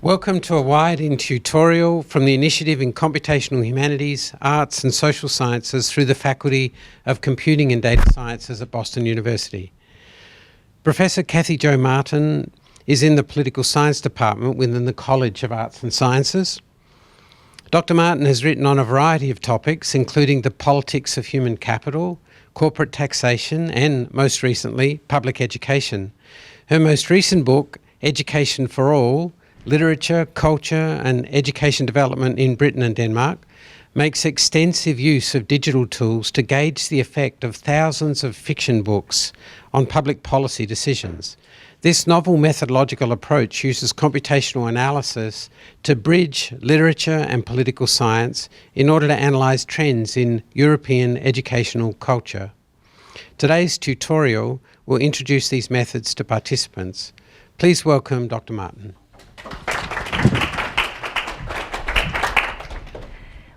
Welcome to a wide-in tutorial from the Initiative in Computational Humanities, Arts and Social Sciences through the Faculty of Computing and Data Sciences at Boston University. Professor Cathie Jo Martin is in the Political Science Department within the College of Arts and Sciences. Dr. Martin has written on a variety of topics, including the politics of human capital, corporate taxation, and, most recently, public education. Her most recent book, Education for All, Literature, Culture and Education Development in Britain and Denmark, makes extensive use of digital tools to gauge the effect of thousands of fiction books on public policy decisions. This novel methodological approach uses computational analysis to bridge literature and political science in order to analyse trends in European educational culture. Today's tutorial will introduce these methods to participants. Please welcome Dr. Martin.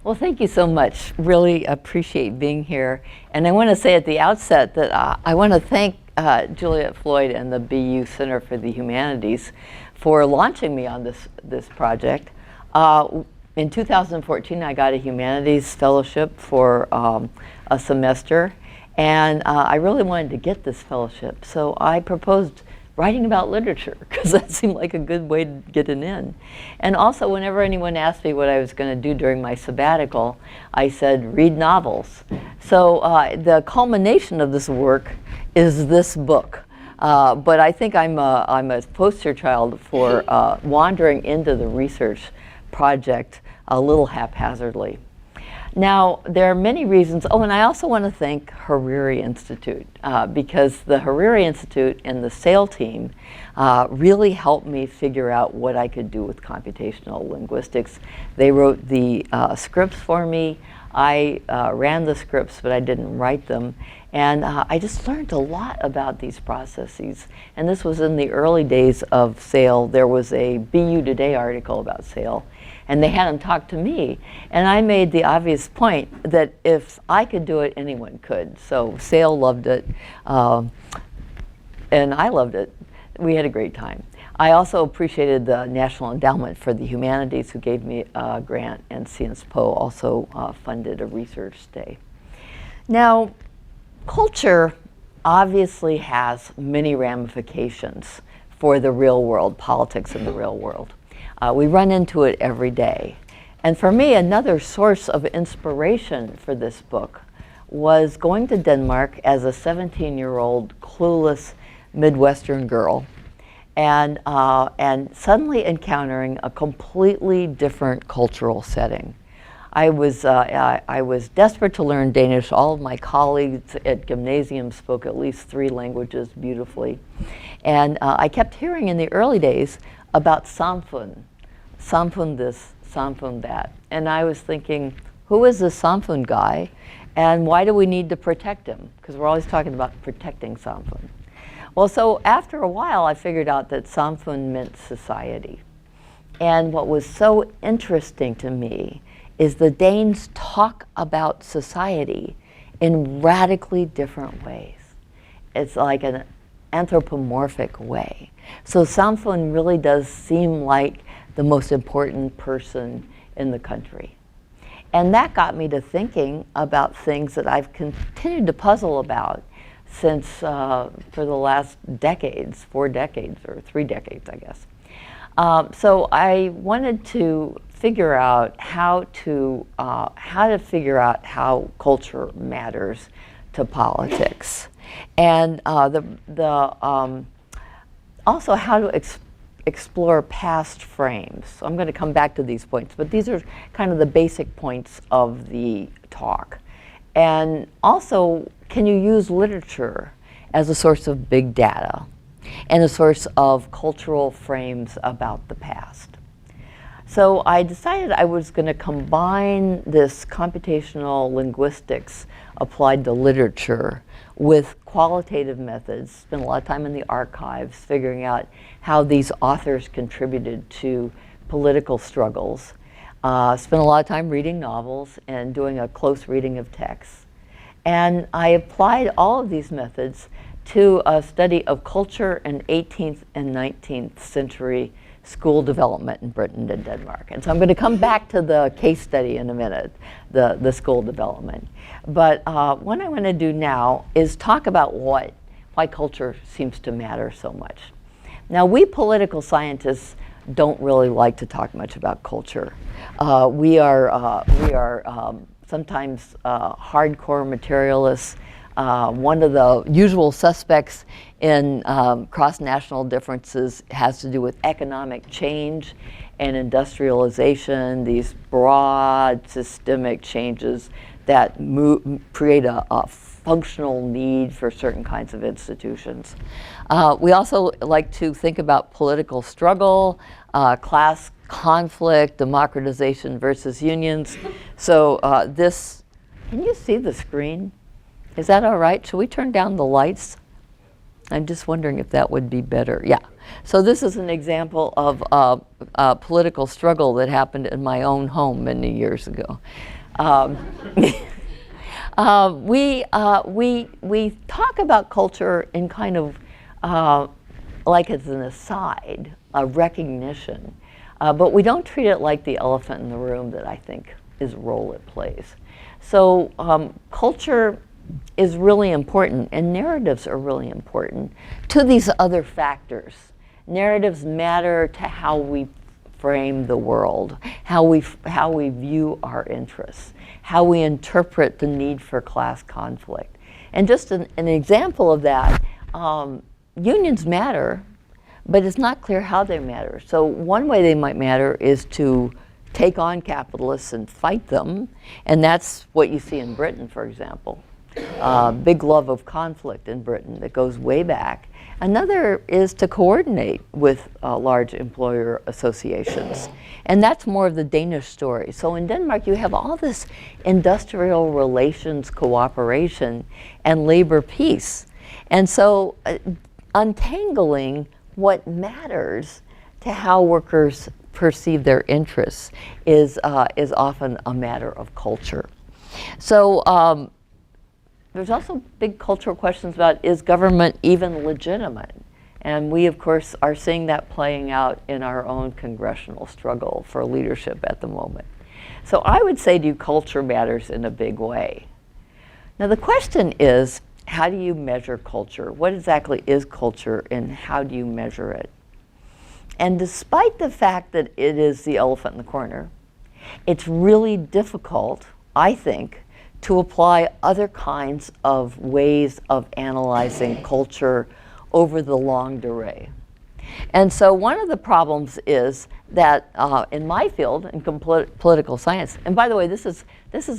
Well, thank you so much. Really appreciate being here. And I want to say at the outset that I want to thank Juliet Floyd and the BU Center for the Humanities for launching me on this project. In 2014, I got a humanities fellowship for a semester, and I really wanted to get this fellowship. So I proposed writing about literature, because that seemed like a good way to get an in. And also, whenever anyone asked me what I was going to do during my sabbatical, I said, read novels. So the culmination of this work is this book. But I think I'm a poster child for wandering into the research project a little haphazardly. Now, there are many reasons. Oh, and I also want to thank Hariri Institute, because the Hariri Institute and the SAIL team really helped me figure out what I could do with computational linguistics. They wrote the scripts for me. I ran the scripts, but I didn't write them. And I just learned a lot about these processes. And this was in the early days of SAIL. There was a BU Today article about SAIL, and they had them talk to me. And I made the obvious point that if I could do it, anyone could. So SAIL loved it, and I loved it. We had a great time. I also appreciated the National Endowment for the Humanities, who gave me a grant, and Sciences Po also funded a research stay. Now, culture obviously has many ramifications for the real world, politics in the real world. We run into it every day. And for me, another source of inspiration for this book was going to Denmark as a 17-year-old clueless Midwestern girl, and suddenly encountering a completely different cultural setting. I was desperate to learn Danish. All of my colleagues at gymnasium spoke at least 3 languages beautifully. And I kept hearing in the early days about samfund. Samfund this, samfund that. And I was thinking, who is this samfund guy? And why do we need to protect him? Because we're always talking about protecting samfund. Well, so after a while, I figured out that samfund meant society. And what was so interesting to me is the Danes talk about society in radically different ways. It's like an anthropomorphic way. So samfund really does seem like the most important person in the country. And that got me to thinking about things that I've continued to puzzle about since for the last decades, 4 decades, or 3 decades, I guess. So I wanted to figure out how to figure out how culture matters to politics, and also how to explore past frames. So I'm going to come back to these points, but these are kind of the basic points of the talk. And also, can you use literature as a source of big data and a source of cultural frames about the past? So I decided I was going to combine this computational linguistics applied to literature with qualitative methods, spent a lot of time in the archives figuring out how these authors contributed to political struggles, spent a lot of time reading novels and doing a close reading of texts. And I applied all of these methods to a study of culture in 18th and 19th century school development in Britain and Denmark. And so I'm going to come back to the case study in a minute, the school development. But what I want to do now is talk about why culture seems to matter so much. Now, we political scientists don't really like to talk much about culture. We are sometimes hardcore materialists. One of the usual suspects in cross-national differences has to do with economic change and industrialization, these broad systemic changes that create a functional need for certain kinds of institutions. We also like to think about political struggle, class conflict, democratization versus unions. So can you see the screen? Is that all right? Should we turn down the lights? I'm just wondering if that would be better. Yeah. So this is an example of a political struggle that happened in my own home many years ago. We talk about culture in kind of like as an aside, a recognition, but we don't treat it like the elephant in the room that I think is the role it plays. So culture is really important, and narratives are really important to these other factors. Narratives matter to how we frame the world, how we view our interests, how we interpret the need for class conflict. And just an example of that, unions matter, but it's not clear how they matter. So one way they might matter is to take on capitalists and fight them, and that's what you see in Britain, for example. Big love of conflict in Britain that goes way back. Another is to coordinate with large employer associations. And that's more of the Danish story. So in Denmark, you have all this industrial relations cooperation and labor peace. And so untangling what matters to how workers perceive their interests is often a matter of culture. So there's also big cultural questions about, is government even legitimate? And we, of course, are seeing that playing out in our own congressional struggle for leadership at the moment. So I would say to you, culture matters in a big way. Now the question is, how do you measure culture? What exactly is culture, and how do you measure it? And despite the fact that it is the elephant in the corner, it's really difficult, I think, to apply other kinds of ways of analyzing culture over the longue durée. And so one of the problems is that in my field, in political science, and by the way, this is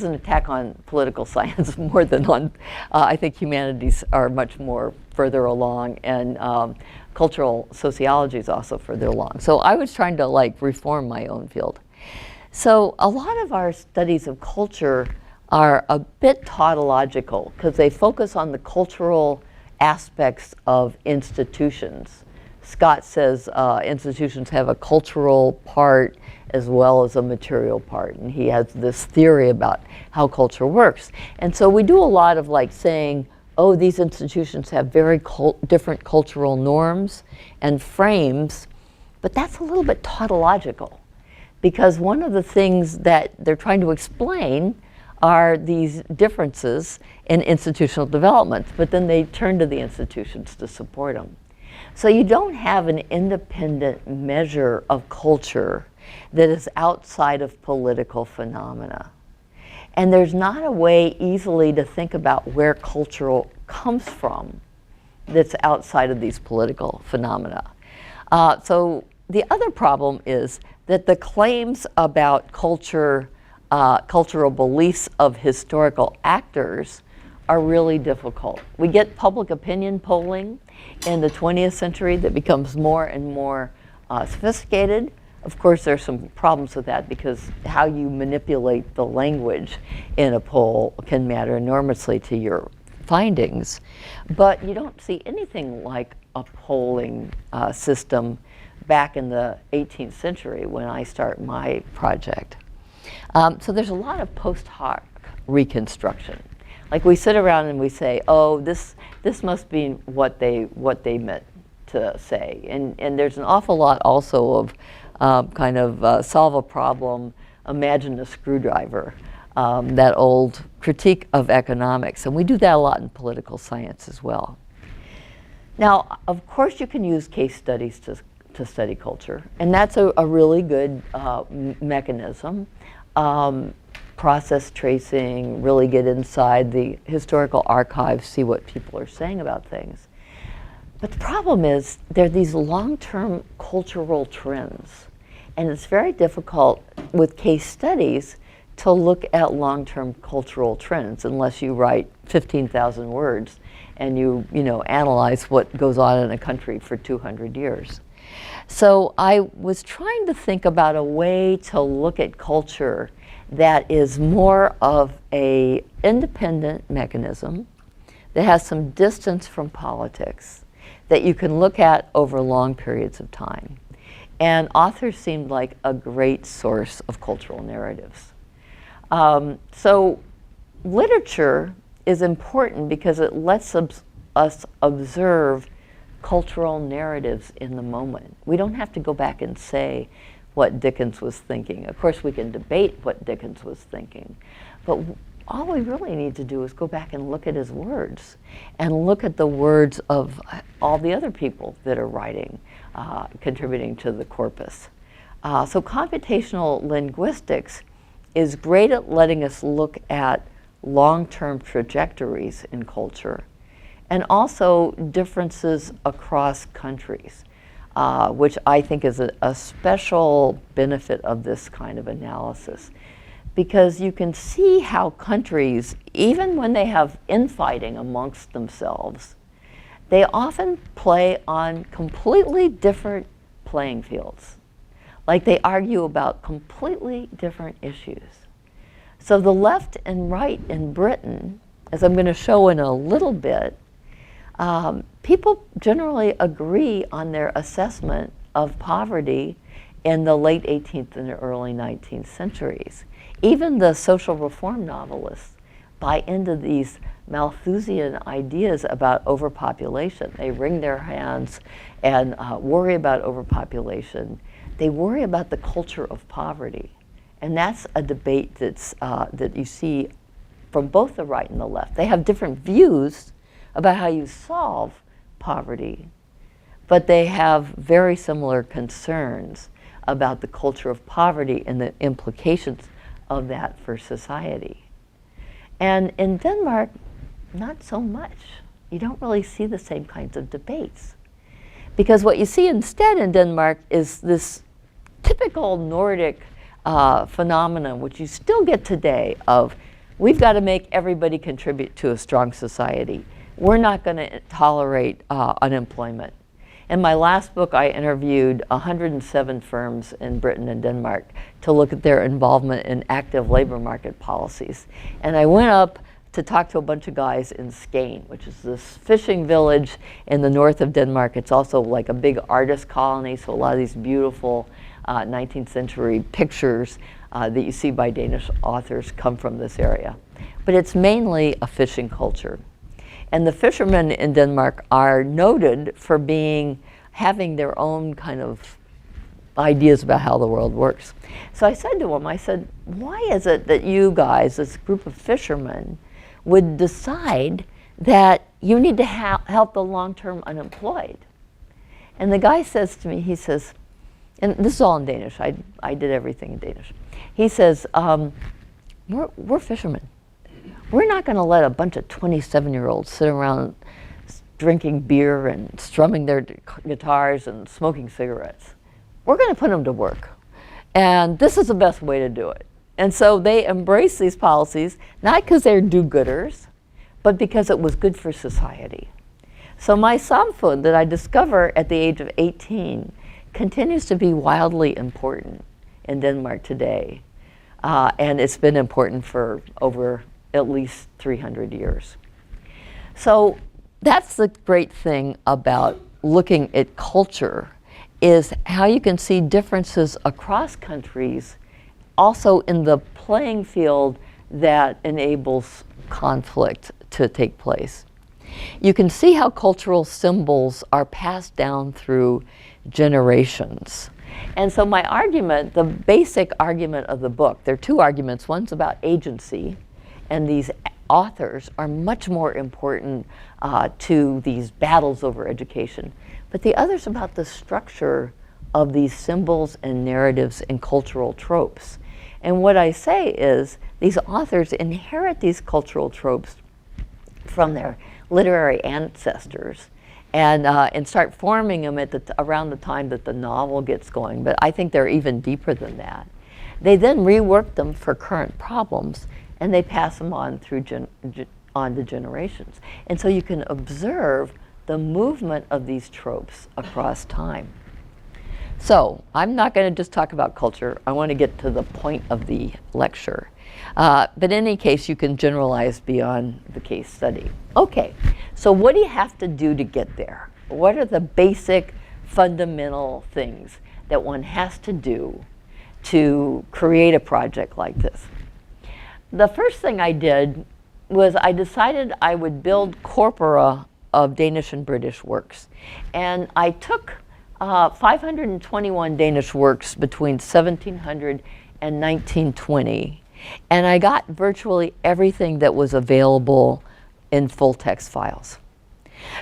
an attack on political science more than on, I think humanities are much more further along, and cultural sociology is also further along. So I was trying to reform my own field. So a lot of our studies of culture are a bit tautological because they focus on the cultural aspects of institutions. Scott says institutions have a cultural part as well as a material part, and he has this theory about how culture works. And so we do a lot of saying, oh, these institutions have very different cultural norms and frames, but that's a little bit tautological, because one of the things that they're trying to explain are these differences in institutional development, but then they turn to the institutions to support them. So you don't have an independent measure of culture that is outside of political phenomena. And there's not a way easily to think about where culture comes from that's outside of these political phenomena. So the other problem is that the claims about culture, cultural beliefs of historical actors are really difficult. We get public opinion polling in the 20th century that becomes more and more sophisticated. Of course, there's some problems with that because how you manipulate the language in a poll can matter enormously to your findings. But you don't see anything like a polling system back in the 18th century when I start my project. So there's a lot of post hoc reconstruction. Like we sit around and we say, oh, this must be what they meant to say. And there's an awful lot also of kind of solve a problem, imagine a screwdriver, that old critique of economics. And we do that a lot in political science as well. Now, of course, you can use case studies to study culture, and that's a really good mechanism. Process tracing, really get inside the historical archives, see what people are saying about things. But the problem is there are these long-term cultural trends, and it's very difficult with case studies to look at long-term cultural trends unless you write 15,000 words and you analyze what goes on in a country for 200 years. So I was trying to think about a way to look at culture that is more of an independent mechanism, that has some distance from politics, that you can look at over long periods of time. And authors seemed like a great source of cultural narratives. So literature is important because it lets us observe cultural narratives in the moment. We don't have to go back and say what Dickens was thinking. Of course, we can debate what Dickens was thinking, but all we really need to do is go back and look at his words and look at the words of all the other people that are writing, contributing to the corpus. So computational linguistics is great at letting us look at long-term trajectories in culture and also differences across countries, which I think is a special benefit of this kind of analysis. Because you can see how countries, even when they have infighting amongst themselves, they often play on completely different playing fields. Like they argue about completely different issues. So the left and right in Britain, as I'm going to show in a little bit, people generally agree on their assessment of poverty in the late 18th and early 19th centuries. Even the social reform novelists buy into these Malthusian ideas about overpopulation. They wring their hands and worry about overpopulation. They worry about the culture of poverty. And that's a debate that you see from both the right and the left. They have different views about how you solve poverty, but they have very similar concerns about the culture of poverty and the implications of that for society. And in Denmark, not so much. You don't really see the same kinds of debates. Because what you see instead in Denmark is this typical Nordic phenomenon, which you still get today, of we've got to make everybody contribute to a strong society. We're not going to tolerate unemployment. In my last book, I interviewed 107 firms in Britain and Denmark to look at their involvement in active labor market policies. And I went up to talk to a bunch of guys in Skane, which is this fishing village in the north of Denmark. It's also like a big artist colony, so a lot of these beautiful 19th century pictures that you see by Danish authors come from this area. But it's mainly a fishing culture. And the fishermen in Denmark are noted for having their own kind of ideas about how the world works. So I said to them, I said, why is it that you guys, this group of fishermen, would decide that you need to help the long-term unemployed? And the guy says to me, he says, and this is all in Danish, I did everything in Danish. He says, we're fishermen. We're not going to let a bunch of 27-year-olds sit around drinking beer and strumming their guitars and smoking cigarettes. We're going to put them to work. And this is the best way to do it. And so they embrace these policies, not because they're do-gooders, but because it was good for society. So my samfund that I discover at the age of 18 continues to be wildly important in Denmark today. And it's been important for over at least 300 years. So that's the great thing about looking at culture, is how you can see differences across countries, also in the playing field that enables conflict to take place. You can see how cultural symbols are passed down through generations. And so my argument, the basic argument of the book, there are two arguments. One's about agency, and these authors are much more important to these battles over education. But the other's about the structure of these symbols and narratives and cultural tropes. And what I say is these authors inherit these cultural tropes from their literary ancestors and start forming them at around the time that the novel gets going. But I think they're even deeper than that. They then rework them for current problems, and they pass them on through on to generations. And so you can observe the movement of these tropes across time. So I'm not going to just talk about culture. I want to get to the point of the lecture. But in any case, you can generalize beyond the case study. Okay, so what do you have to do to get there? What are the basic fundamental things that one has to do to create a project like this? The first thing I did was I decided I would build corpora of Danish and British works. And I took 521 Danish works between 1700 and 1920. And I got virtually everything that was available in full text files.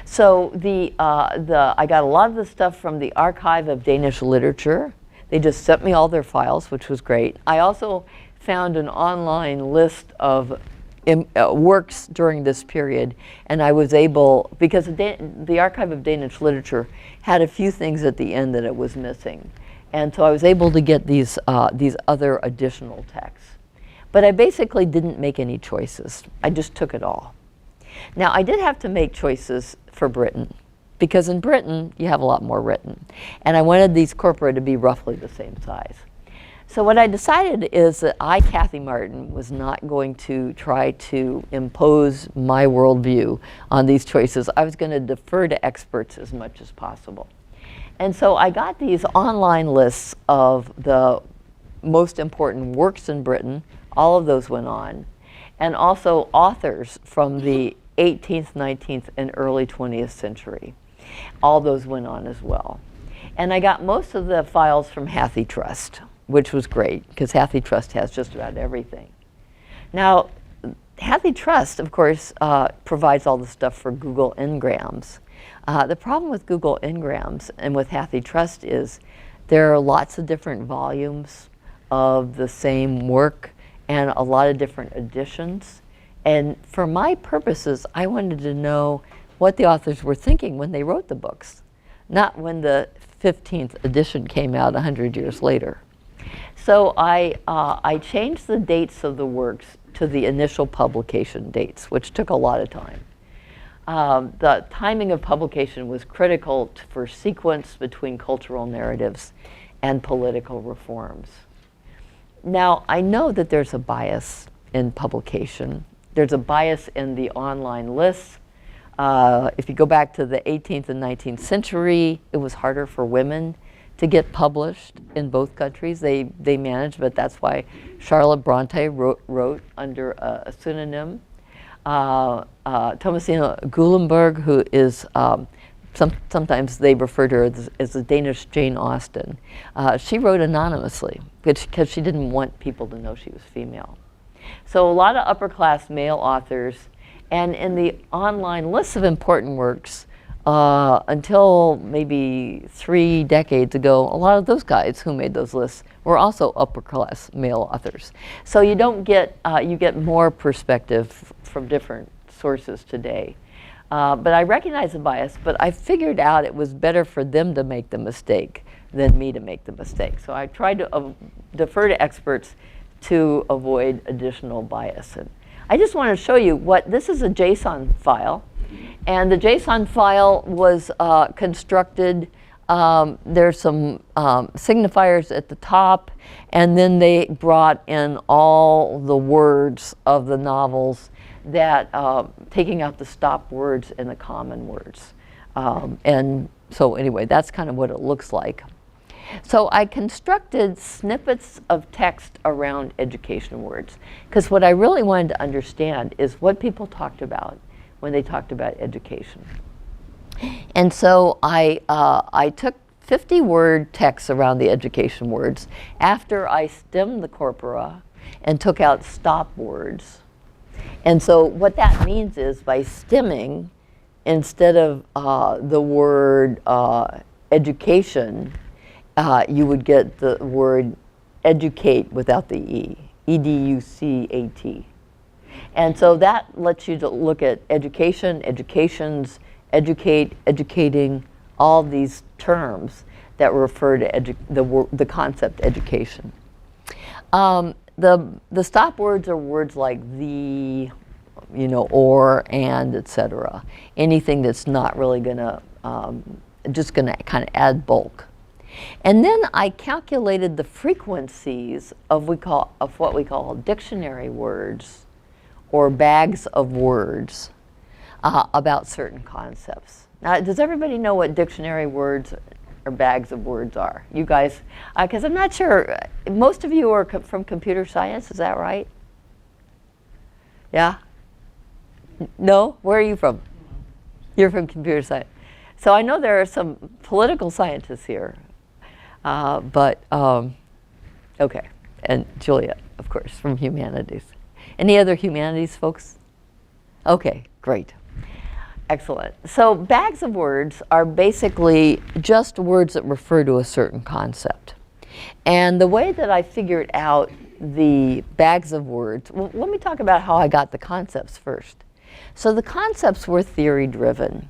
So I got a lot of the stuff from the Archive of Danish Literature. They just sent me all their files, which was great. I also found an online list of works during this period, and I was able, because the Archive of Danish Literature had a few things at the end that it was missing. And so I was able to get these other additional texts. But I basically didn't make any choices. I just took it all. Now, I did have to make choices for Britain, because in Britain, you have a lot more written. And I wanted these corpora to be roughly the same size. So what I decided is that I, Cathie Martin, was not going to try to impose my worldview on these choices. I was going to defer to experts as much as possible. And so I got these online lists of the most important works in Britain. All of those went on. And also authors from the 18th, 19th, and early 20th century. All those went on as well. And I got most of the files from HathiTrust, which was great, because HathiTrust has just about everything. Now, HathiTrust, of course, provides all the stuff for Google Ngrams. The problem with Google Ngrams and with HathiTrust is there are lots of different volumes of the same work and a lot of different editions. And for my purposes, I wanted to know what the authors were thinking when they wrote the books, not when the 15th edition came out 100 years later. So I changed the dates of the works to the initial publication dates, which took a lot of time. The timing of publication was critical for sequence between cultural narratives and political reforms. Now, I know that there's a bias in publication. There's a bias in the online lists. If you go back to the 18th and 19th century, it was harder for women to get published in both countries. They managed, but that's why Charlotte Bronte wrote under a pseudonym. Thomasina Gulenberg, who is, sometimes they refer to her as the Danish Jane Austen. She wrote anonymously because she didn't want people to know she was female. So a lot of upper class male authors, and in the online lists of important works, until maybe 3 decades ago, a lot of those guys who made those lists were also upper class male authors. So you don't get, you get more perspective from different sources today. But I recognize the bias, but I figured out it was better for them to make the mistake than me to make the mistake. So I tried to defer to experts to avoid additional bias. And I just want to show you what, this is a JSON file. And the JSON file was constructed, there's some signifiers at the top, and then they brought in all the words of the novels that, taking out the stop words and the common words. And so anyway, that's kind of what it looks like. So I constructed snippets of text around education words, because what I really wanted to understand is what people talked about when they talked about education. And so I took 50-word texts around the education words after I stemmed the corpora and took out stop words. And so what that means is by stemming, instead of the word education, you would get the word educate without the E, E-D-U-C-A-T. And so that lets you to look at education, educations, educate, educating, all these terms that refer to the concept education. The stop words are words like the, or, and, etc. Anything that's not really gonna, just gonna kind of add bulk. And then I calculated the frequencies of what we call dictionary words or bags of words about certain concepts. Now, does everybody know what dictionary words or bags of words are? You guys, because I'm not sure, most of you are from computer science, is that right? Yeah? No? Where are you from? You're from computer science. So I know there are some political scientists here, okay. And Julia, of course, from humanities. Any other humanities folks? Okay, great. Excellent. So bags of words are basically just words that refer to a certain concept. And the way that I figured out the bags of words, well, let me talk about how I got the concepts first. So the concepts were theory-driven.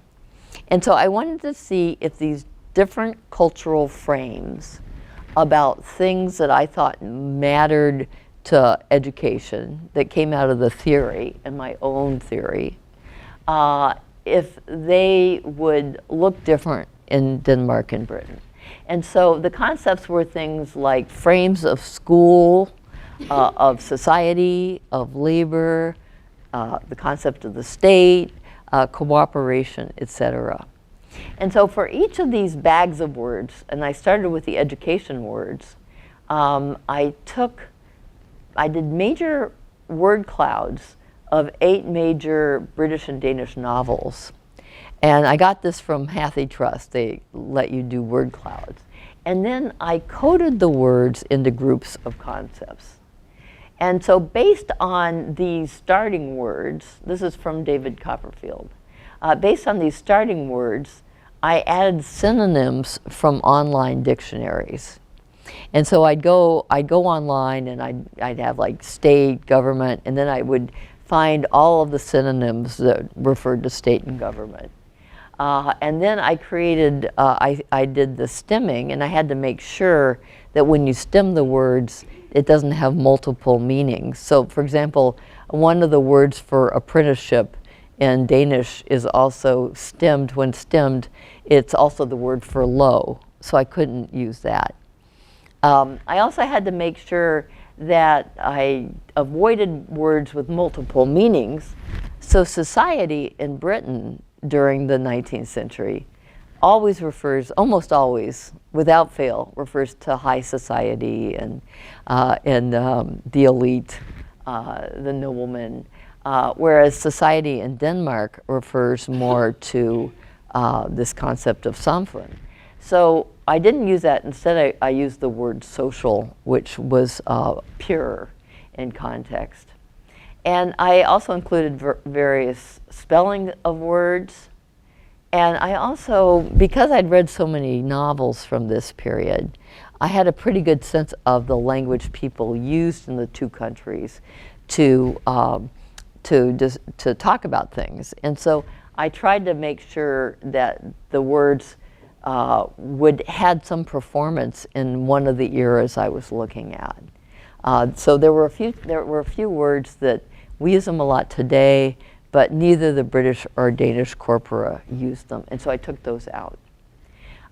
And so I wanted to see if these different cultural frames about things that I thought mattered to education that came out of the theory and my own theory, if they would look different in Denmark and Britain. And so the concepts were things like frames of school, of society, of labor, the concept of the state, cooperation, etc. And so for each of these bags of words, and I started with the education words, I did major word clouds of 8 major British and Danish novels. And I got this from Cathie Trust. They let you do word clouds. And then I coded the words into groups of concepts. And so based on these starting words, this is from David Copperfield, based on these starting words, I added synonyms from online dictionaries. And so I'd go online and I'd have like state, government, and then I would find all of the synonyms that referred to state and government. And then I created, I did the stemming, and I had to make sure that when you stem the words, it doesn't have multiple meanings. So for example, one of the words for apprenticeship in Danish is also stemmed. When stemmed, it's also the word for low, so I couldn't use that. I also had to make sure that I avoided words with multiple meanings. So society in Britain during the 19th century always refers, almost always, without fail, refers to high society and the elite, the noblemen, whereas society in Denmark refers more to this concept of samfund. So I didn't use that. Instead, I used the word social, which was pure in context. And I also included various spelling of words. And I also, because I'd read so many novels from this period, I had a pretty good sense of the language people used in the two countries to talk about things. And so I tried to make sure that the words had some performance in one of the eras I was looking at. So there were a few words that we use them a lot today, but neither the British or Danish corpora used them, and so I took those out.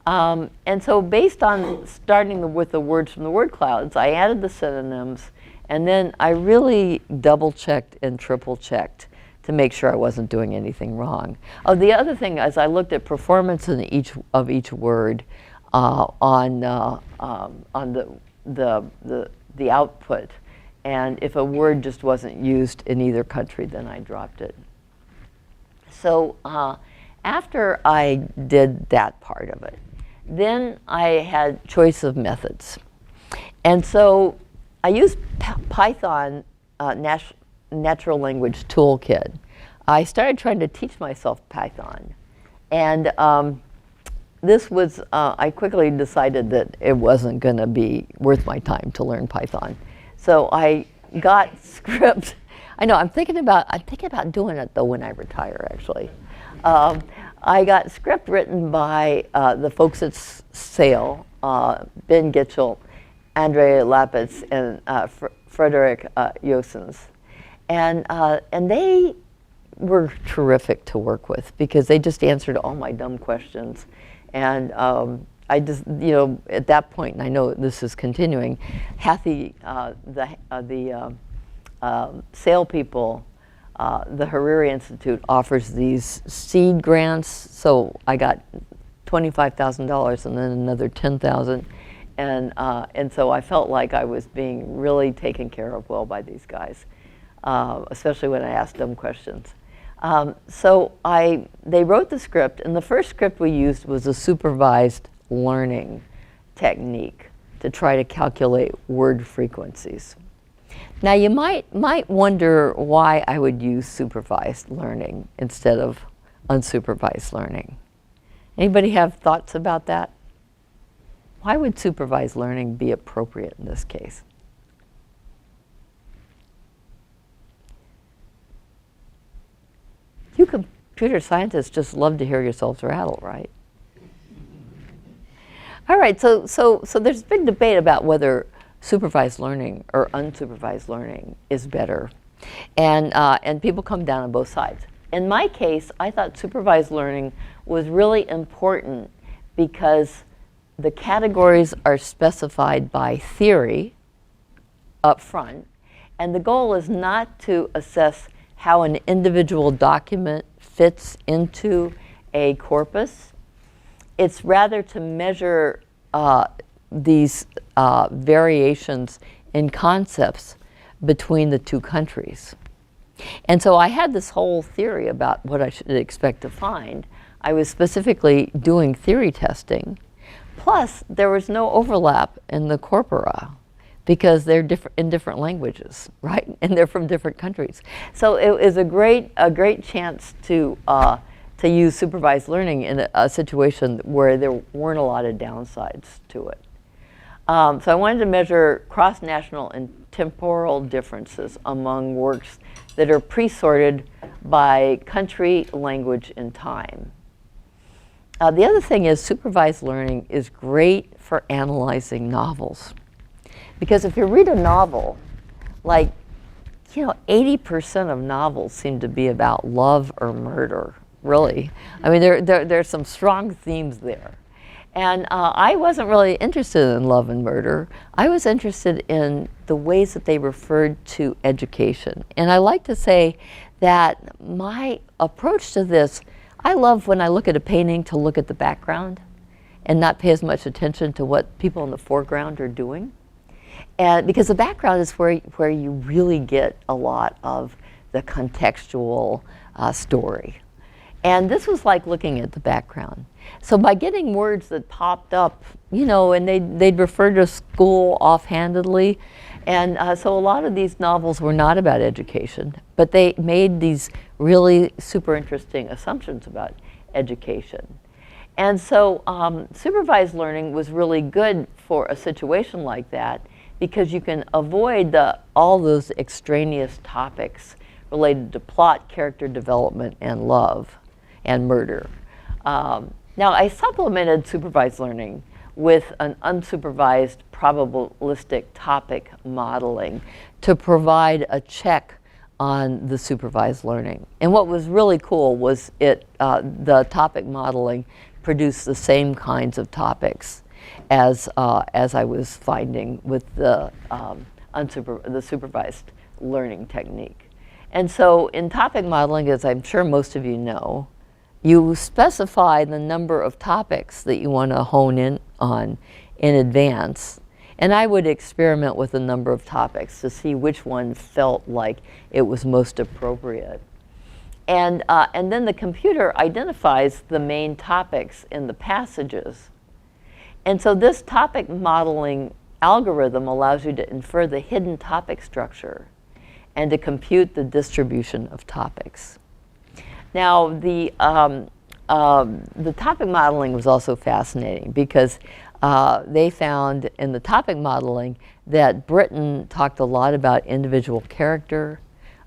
And so based on starting with the words from the word clouds, I added the synonyms, and then I really double-checked and triple-checked to make sure I wasn't doing anything wrong. Oh, the other thing is I looked at performance in each word. on the output. And if a word just wasn't used in either country, then I dropped it. So after I did that part of it, then I had choice of methods. And so I used Python Natural Language Toolkit. I started trying to teach myself Python. And this was, I quickly decided that it wasn't going to be worth my time to learn Python. So I got script. I know, I'm thinking about doing it though when I retire, actually. I got script written by the folks at SAIL, Ben Gitchell, Andre Lapitz, and Frederick Josens. And they were terrific to work with because they just answered all my dumb questions. And I just, at that point, and I know this is continuing, Cathie, the SAIL people, the Hariri Institute offers these seed grants. So I got $25,000 and then another $10,000. And so I felt like I was being really taken care of well by these guys, especially when I asked them questions. So they wrote the script, and the first script we used was a supervised learning technique to try to calculate word frequencies. Now you might wonder why I would use supervised learning instead of unsupervised learning. Anybody have thoughts about that? Why would supervised learning be appropriate in this case? You computer scientists just love to hear yourselves rattle, right? All right, so there's a big debate about whether supervised learning or unsupervised learning is better. And people come down on both sides. In my case, I thought supervised learning was really important because the categories are specified by theory up front, and the goal is not to assess how an individual document fits into a corpus. It's rather to measure these variations in concepts between the two countries. And so I had this whole theory about what I should expect to find. I was specifically doing theory testing. Plus, there was no overlap in the corpora because they're in different languages, right? And they're from different countries. So it was a great chance to use supervised learning in a situation where there weren't a lot of downsides to it. So I wanted to measure cross-national and temporal differences among works that are pre-sorted by country, language, and time. The other thing is supervised learning is great for analyzing novels. Because if you read a novel, 80% of novels seem to be about love or murder, really. I mean, there's some strong themes there. And I wasn't really interested in love and murder. I was interested in the ways that they referred to education. And I like to say that my approach to this, I love when I look at a painting to look at the background and not pay as much attention to what people in the foreground are doing. And because the background is where you really get a lot of the contextual story. And this was like looking at the background. So by getting words that popped up, and they'd refer to school offhandedly. And so a lot of these novels were not about education, but they made these really super interesting assumptions about education. And so supervised learning was really good for a situation like that because you can avoid all those extraneous topics related to plot, character development, and love and murder. Now, I supplemented supervised learning with an unsupervised probabilistic topic modeling to provide a check on the supervised learning. And what was really cool was the topic modeling produced the same kinds of topics as I was finding with the supervised learning technique. And so in topic modeling, as I'm sure most of you know, you specify the number of topics that you want to hone in on in advance. And I would experiment with a number of topics to see which one felt like it was most appropriate. And then the computer identifies the main topics in the passages. And so this topic modeling algorithm allows you to infer the hidden topic structure and to compute the distribution of topics. Now, the topic modeling was also fascinating because they found in the topic modeling that Britain talked a lot about individual character.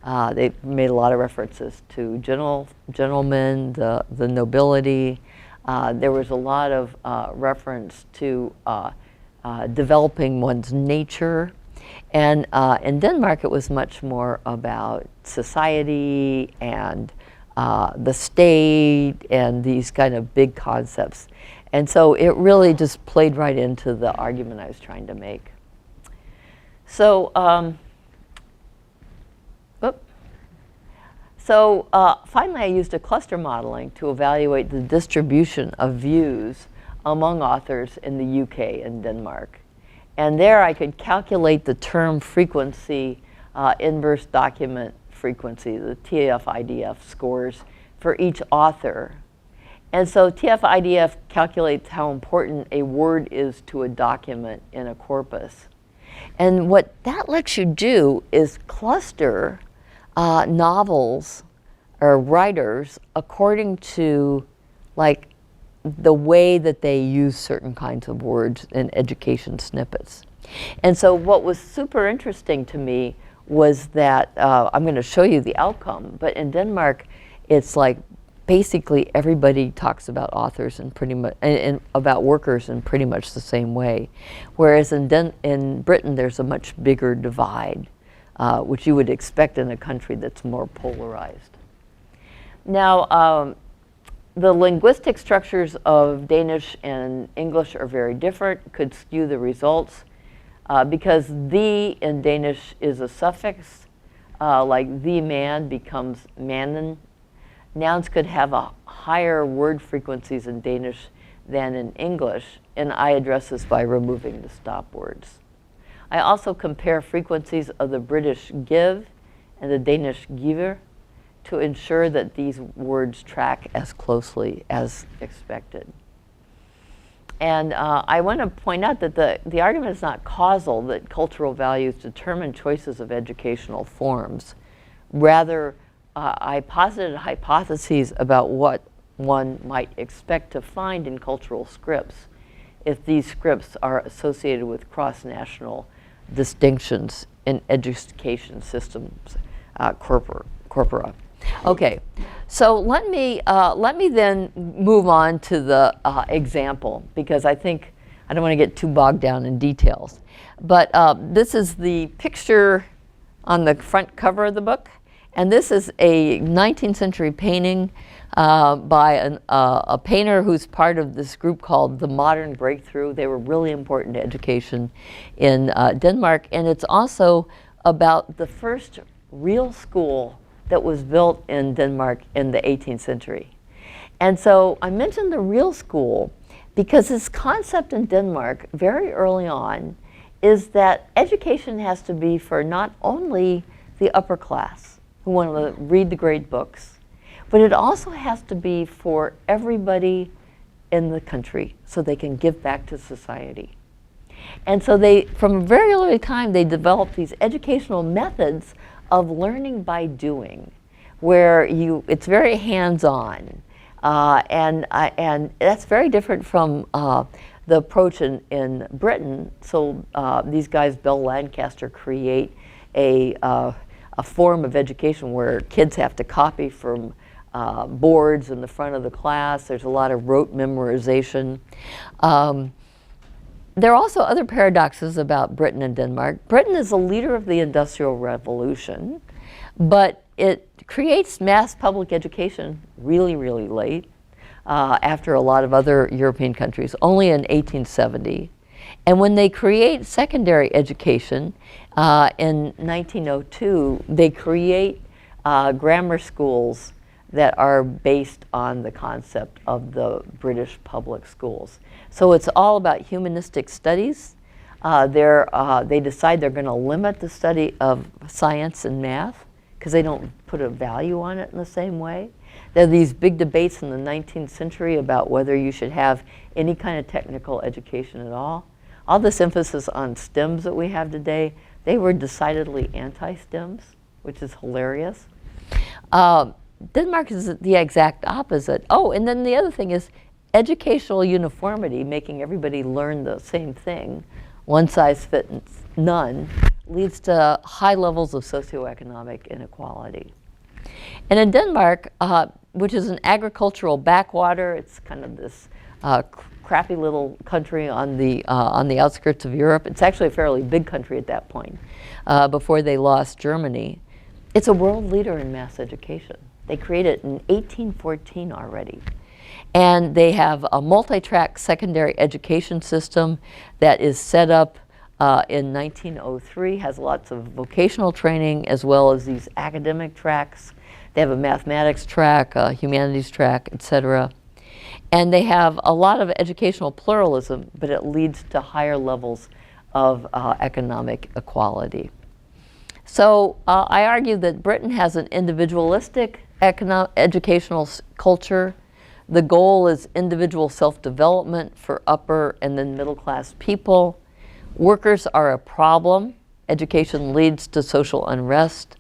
They made a lot of references to gentlemen, the nobility. There was a lot of reference to developing one's nature. And in Denmark, it was much more about society and the state and these kind of big concepts. And so it really just played right into the argument I was trying to make. So, finally I used a cluster modeling to evaluate the distribution of views among authors in the UK and Denmark. And there I could calculate the term frequency, inverse document frequency, the TF-IDF scores for each author. And so TF-IDF calculates how important a word is to a document in a corpus. And what that lets you do is cluster novels or writers according to like the way that they use certain kinds of words in education snippets. And so what was super interesting to me was that, I'm going to show you the outcome, but in Denmark, it's like basically everybody talks about authors and pretty much, and about workers in pretty much the same way. Whereas in Britain, there's a much bigger divide, which you would expect in a country that's more polarized. Now, the linguistic structures of Danish and English are very different, could skew the results. Because the in Danish is a suffix, like the man becomes mannen. Nouns could have a higher word frequencies in Danish than in English, and I address this by removing the stop words. I also compare frequencies of the British give and the Danish giver to ensure that these words track as closely as expected. And I want to point out that the argument is not causal, that cultural values determine choices of educational forms. Rather, I posited hypotheses about what one might expect to find in cultural scripts if these scripts are associated with cross-national distinctions in education systems, corpora. Okay, so let me then move on to the example, because I think I don't want to get too bogged down in details. But this is the picture on the front cover of the book, and this is a 19th century painting by a painter who's part of this group called the Modern Breakthrough. They were really important to education in Denmark, and it's also about the first real school that was built in Denmark in the 18th century. And so I mentioned the real school because this concept in Denmark very early on is that education has to be for not only the upper class who want to read the great books, but it also has to be for everybody in the country so they can give back to society. And so they, from a very early time, they developed these educational methods of learning by doing, where it's very hands-on, and that's very different from the approach in Britain. So these guys, Bell Lancaster, create a form of education where kids have to copy from boards in the front of the class. There's a lot of rote memorization. There are also other paradoxes about Britain and Denmark. Britain is a leader of the Industrial Revolution, but it creates mass public education really, really late, after a lot of other European countries, only in 1870. And when they create secondary education in 1902, they create grammar schools that are based on the concept of the British public schools. So it's all about humanistic studies. They decide they're going to limit the study of science and math because they don't put a value on it in the same way. There are these big debates in the 19th century about whether you should have any kind of technical education at all. All this emphasis on STEMs that we have today, they were decidedly anti-STEMs, which is hilarious. Denmark is the exact opposite. Oh, and then the other thing is educational uniformity, making everybody learn the same thing, one size fits none, leads to high levels of socioeconomic inequality. And in Denmark, which is an agricultural backwater, it's kind of this crappy little country on the outskirts of Europe. It's actually a fairly big country at that point, before they lost Germany. It's a world leader in mass education. They created it in 1814 already. And they have a multi-track secondary education system that is set up in 1903, has lots of vocational training as well as these academic tracks. They have a mathematics track, a humanities track, etc. And they have a lot of educational pluralism, but it leads to higher levels of economic equality. So I argue that Britain has an individualistic educational culture. The goal is individual self-development for upper and then middle-class people. Workers are a problem. Education leads to social unrest.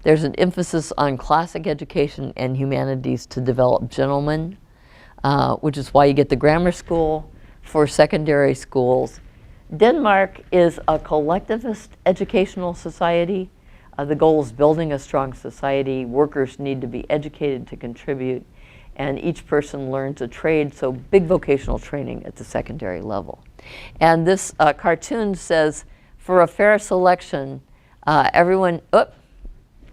There's an emphasis on classic education and humanities to develop gentlemen, which is why you get the grammar school for secondary schools. Denmark is a collectivist educational society. The goal is building a strong society. Workers need to be educated to contribute, and each person learns a trade, so big vocational training at the secondary level. And this cartoon says, for a fair selection, everyone,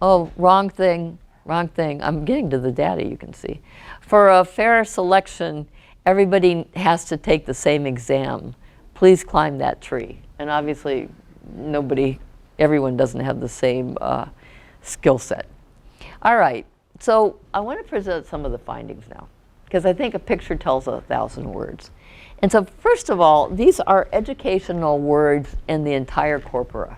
wrong thing. I'm getting to the data, you can see. For a fair selection, everybody has to take the same exam. Please climb that tree. And obviously, everyone doesn't have the same skill set. All right, so I want to present some of the findings now, because I think a picture tells 1,000 words. And so first of all, these are educational words in the entire corpora,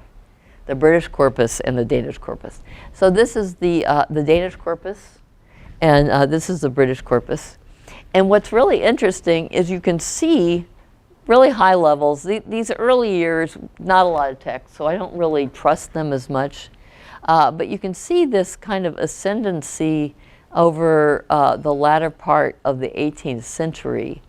the British corpus and the Danish corpus. So this is the Danish corpus, and this is the British corpus. And what's really interesting is you can see really high levels. These early years, not a lot of text, so I don't really trust them as much. But you can see this kind of ascendancy over the latter part of the 18th century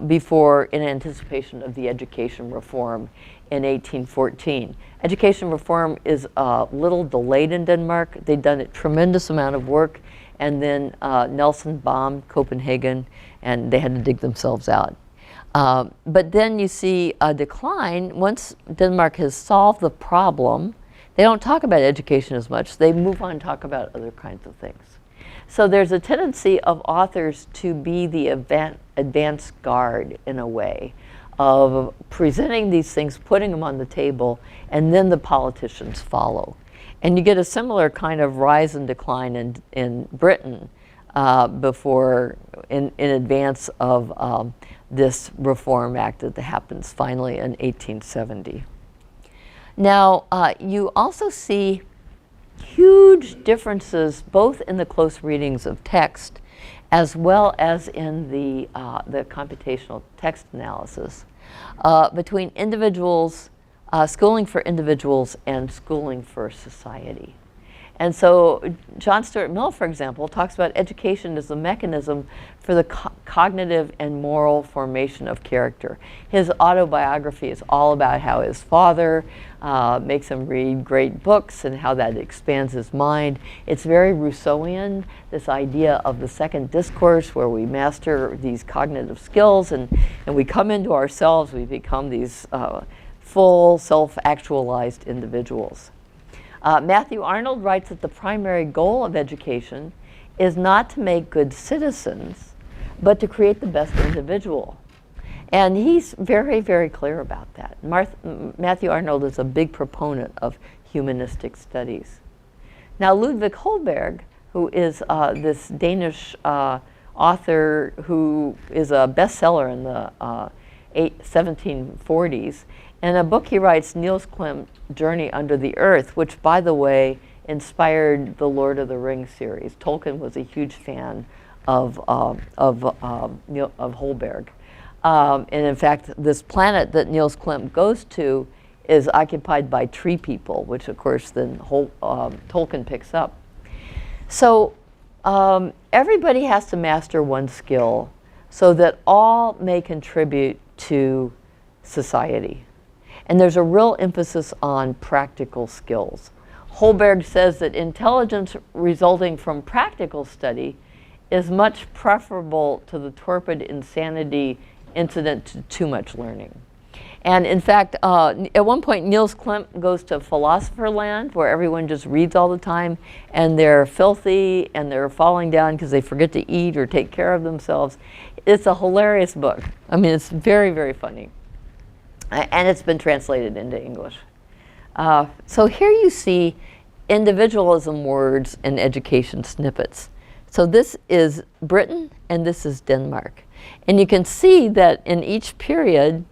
before, in anticipation of the education reform in 1814. Education reform is a little delayed in Denmark. They'd done a tremendous amount of work, and then Nelson bombed Copenhagen, and they had to dig themselves out. But then you see a decline. Once Denmark has solved the problem, they don't talk about education as much. They move on and talk about other kinds of things. So there's a tendency of authors to be the advanced guard, in a way, of presenting these things, putting them on the table, and then the politicians follow. And you get a similar kind of rise and decline in Britain in advance of this Reform Act that happens finally in 1870. Now, you also see huge differences both in the close readings of text as well as in the computational text analysis between individuals, schooling for individuals and schooling for society. And so John Stuart Mill, for example, talks about education as a mechanism for the cognitive and moral formation of character. His autobiography is all about how his father makes him read great books and how that expands his mind. It's very Rousseauian, this idea of the second discourse where we master these cognitive skills and we come into ourselves, we become these full self-actualized individuals. Matthew Arnold writes that the primary goal of education is not to make good citizens, but to create the best individual. And he's very, very clear about that. Matthew Arnold is a big proponent of humanistic studies. Now, Ludwig Holberg, who is this Danish author who is a bestseller in the 1740s. And a book he writes, Niels Klim, Journey Under the Earth, which, by the way, inspired the Lord of the Rings series. Tolkien was a huge fan of Holberg. And in fact, this planet that Niels Klim goes to is occupied by tree people, which of course then Tolkien picks up. So everybody has to master one skill so that all may contribute to society. And there's a real emphasis on practical skills. Holberg says that intelligence resulting from practical study is much preferable to the torpid insanity incident to too much learning. And in fact, at one point, Niels Klim goes to philosopher land where everyone just reads all the time and they're filthy and they're falling down because they forget to eat or take care of themselves. It's a hilarious book. I mean, it's very, very funny. And it's been translated into English. So here you see individualism words and education snippets. So this is Britain and this is Denmark. And you can see that in each period,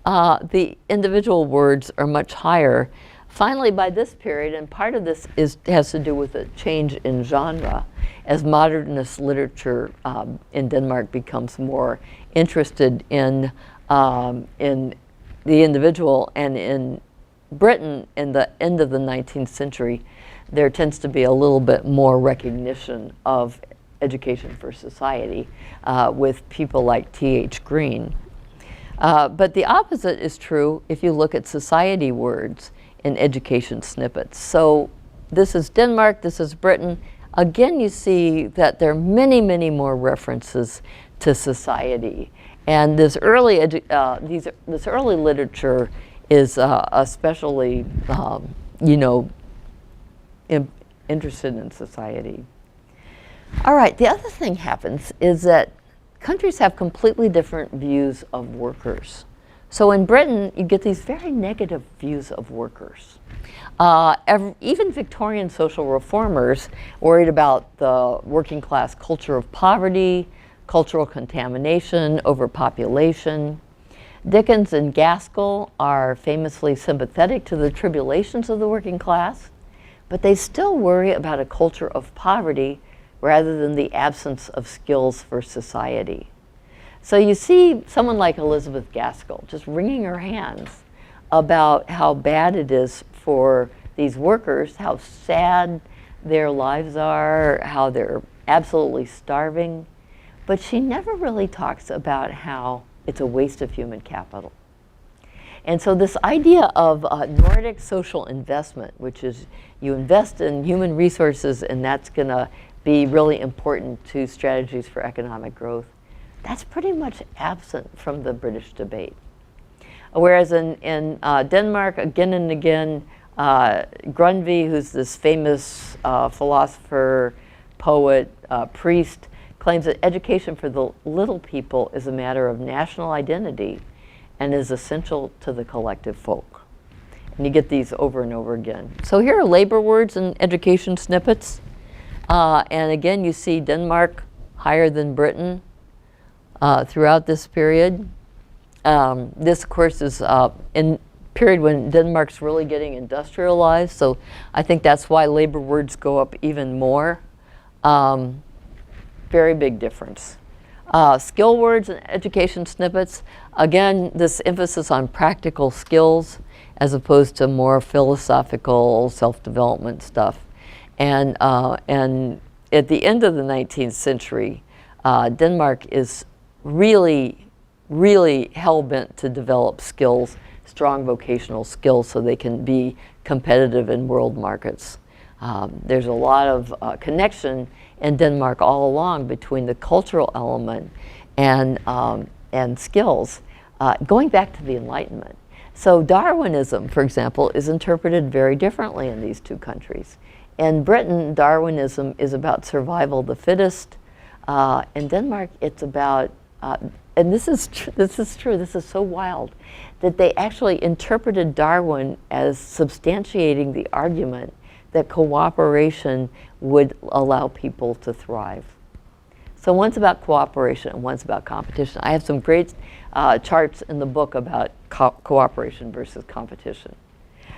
the individual words are much higher. Finally, by this period, and part of this has to do with a change in genre, as modernist literature in Denmark becomes more interested in the individual, and in Britain, in the end of the 19th century, there tends to be a little bit more recognition of education for society with people like T.H. Green. But the opposite is true if you look at society words in education snippets. So this is Denmark, this is Britain. Again, you see that there are many, many more references to society. And this early, this early literature is especially, interested in society. All right, the other thing happens is that countries have completely different views of workers. So in Britain, you get these very negative views of workers. Even Victorian social reformers worried about the working class culture of poverty, cultural contamination, overpopulation. Dickens and Gaskell are famously sympathetic to the tribulations of the working class, but they still worry about a culture of poverty rather than the absence of skills for society. So you see someone like Elizabeth Gaskell just wringing her hands about how bad it is for these workers, how sad their lives are, how they're absolutely starving. But she never really talks about how it's a waste of human capital. And so this idea of Nordic social investment, which is you invest in human resources and that's going to be really important to strategies for economic growth, that's pretty much absent from the British debate. Whereas in Denmark, again and again, Grundtvig, who's this famous philosopher, poet, priest, claims that education for the little people is a matter of national identity and is essential to the collective folk. And you get these over and over again. So here are labor words and education snippets. And again, you see Denmark higher than Britain throughout this period. This, of course, is in period when Denmark's really getting industrialized. So I think that's why labor words go up even more. Very big difference. Skill words and education snippets. Again, this emphasis on practical skills as opposed to more philosophical self-development stuff. And at the end of the 19th century, Denmark is really, really hell-bent to develop skills, strong vocational skills, so they can be competitive in world markets. There's a lot of connection in Denmark all along between the cultural element and skills, going back to the Enlightenment. So Darwinism, for example, is interpreted very differently in these two countries. In Britain, Darwinism is about survival of the fittest. In Denmark, it's about, and this is true, this is so wild, that they actually interpreted Darwin as substantiating the argument that cooperation would allow people to thrive. So one's about cooperation and one's about competition. I have some great charts in the book about cooperation versus competition.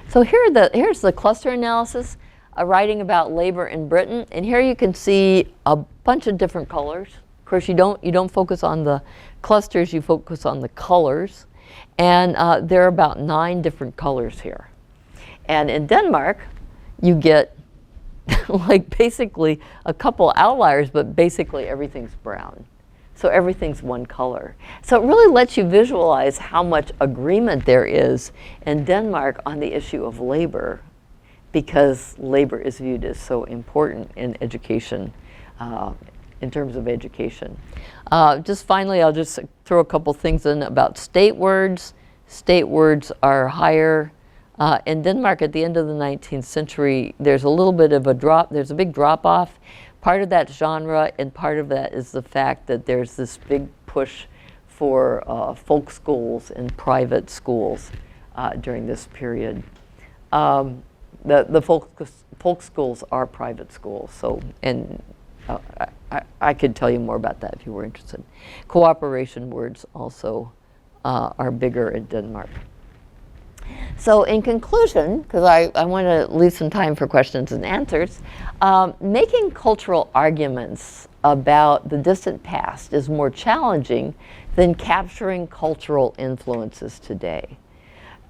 So here's the cluster analysis, writing about labor in Britain. And here you can see a bunch of different colors. Of course, you don't focus on the clusters, you focus on the colors. And there are about 9 different colors here. And in Denmark, you get like basically a couple outliers, but basically everything's brown. So everything's one color. So it really lets you visualize how much agreement there is in Denmark on the issue of labor, because labor is viewed as so important in education, in terms of education. Just finally, I'll just throw a couple things in about state words. State words are higher. In Denmark at the end of the 19th century, there's a little bit of a drop, there's a big drop off. Part of that genre and part of that is the fact that there's this big push for folk schools and private schools during this period. The folk schools are private schools, so, and I could tell you more about that if you were interested. Cooperation words also are bigger in Denmark. So in conclusion, because I want to leave some time for questions and answers, making cultural arguments about the distant past is more challenging than capturing cultural influences today.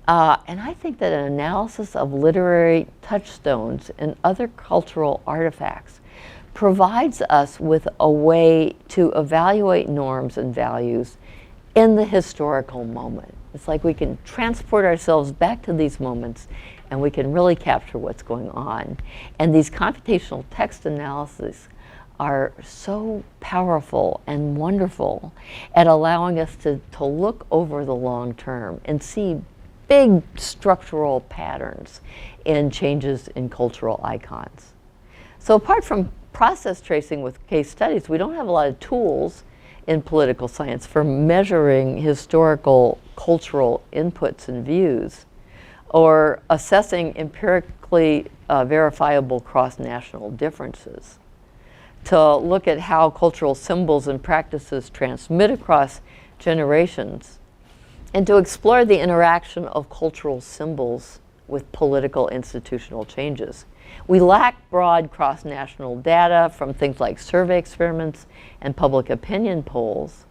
And I think that an analysis of literary touchstones and other cultural artifacts provides us with a way to evaluate norms and values in the historical moment. It's like we can transport ourselves back to these moments and we can really capture what's going on. And these computational text analyses are so powerful and wonderful at allowing us to look over the long term and see big structural patterns in changes in cultural icons. So apart from process tracing with case studies, we don't have a lot of tools in political science for measuring historical cultural inputs and views, or assessing empirically verifiable cross-national differences, to look at how cultural symbols and practices transmit across generations, and to explore the interaction of cultural symbols with political institutional changes. We lack broad cross-national data from things like survey experiments and public opinion polls.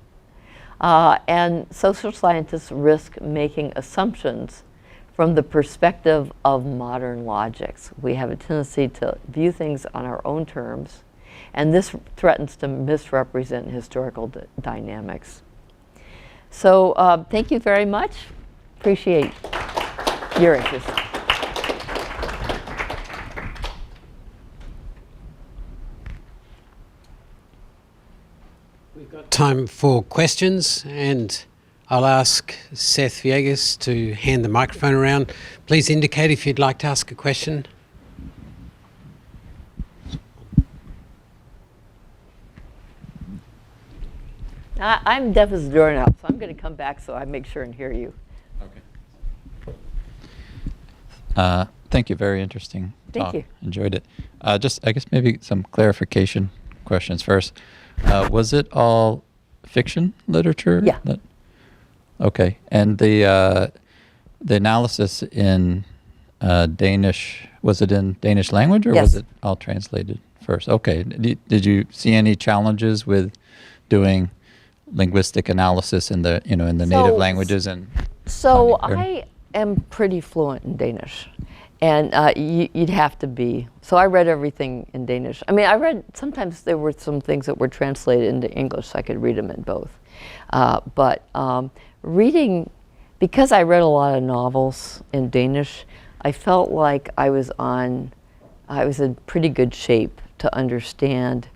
And social scientists risk making assumptions from the perspective of modern logics. We have a tendency to view things on our own terms, and this threatens to misrepresent historical dynamics. So thank you very much. Appreciate your interest. We've got time for questions, and I'll ask Seth Viegas to hand the microphone around. Please indicate if you'd like to ask a question. I'm deaf as a doorknob, so I'm going to come back so I make sure and hear you. Okay. Thank you. Very interesting talk. Thank you. Enjoyed it. Just, I guess, maybe some clarification questions first. Was it all fiction literature? Yeah. Okay. And the analysis in Danish, was it in Danish language, or Yes. was it all translated first? Okay. Did you see any challenges with doing linguistic analysis in the native languages? And so I am pretty fluent in Danish, and you'd have to be. So I read everything in Danish. I mean, sometimes there were some things that were translated into English, so I could read them in both. But reading, because I read a lot of novels in Danish, I felt like I was in pretty good shape to understand